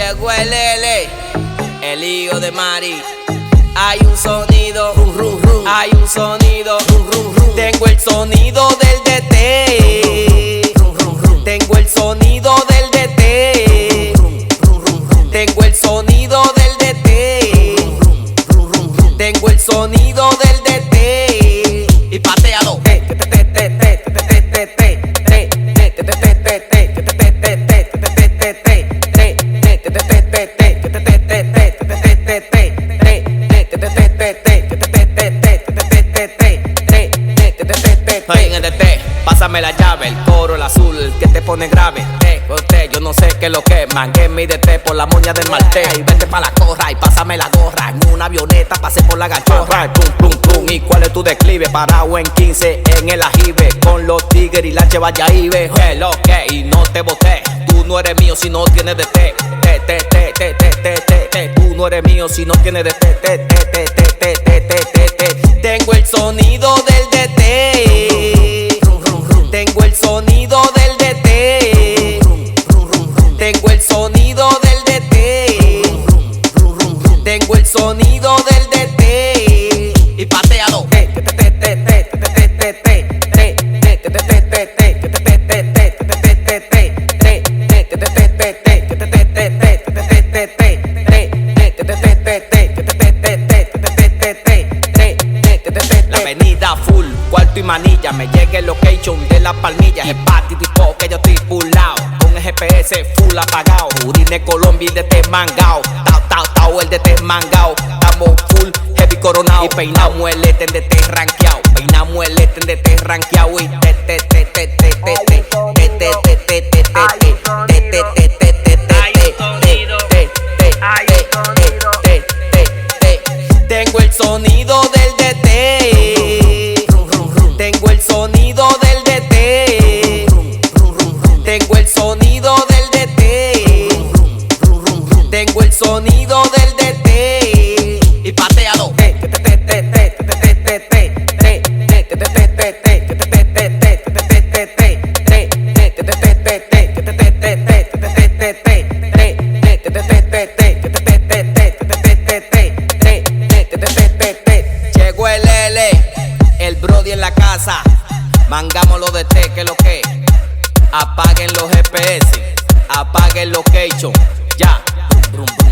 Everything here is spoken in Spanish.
Llegó el L, el hijo de Mari. Hay un sonido, hay un sonido. Tengo el sonido del DT. Tengo el sonido del DT. Tengo el sonido del DT. Tengo el sonido del DT. Y pateado. Pásame la llave, el coro, el azul, el que te pone grave. Yo no sé qué es lo que mangué mi DT por la moña del martel. Y vete pa' la corra y pásame la gorra. En una avioneta pasé por la gachorra. Plum, plum, plum. ¿Y cuál es tu declive? Parado en 15 en el ajibe. Con los tigres y la chevalla ibe. Hello, que y no te boté. Tú no eres mío si no tienes DT. Tú no eres mío si no tienes DT. Tengo el sonido del DT. Tengo el sonido del DT. Tengo el sonido del DT. Tengo el sonido del DT. Y pateado. La avenida full, cuarto y manilla. Me llega el location de la palmilla. Y pati tipo que yo estoy pulao. Con el GPS full apagao. Urine Colombia y DT mangao. Tao, el DT mangao. Estamos full, heavy coronao. Y peinamos el en DT rankeao. Peinamos el en DT rankeao. Y tengo el sonido del DT. Tengo el sonido del DT. Tengo el sonido del DT. Tengo el sonido del DT. Y pateado. Llegó el L, el Brody en la casa. Mangamos los DT, que lo que. Apaguen los GPS, apaguen location. Ya. Brum, brum.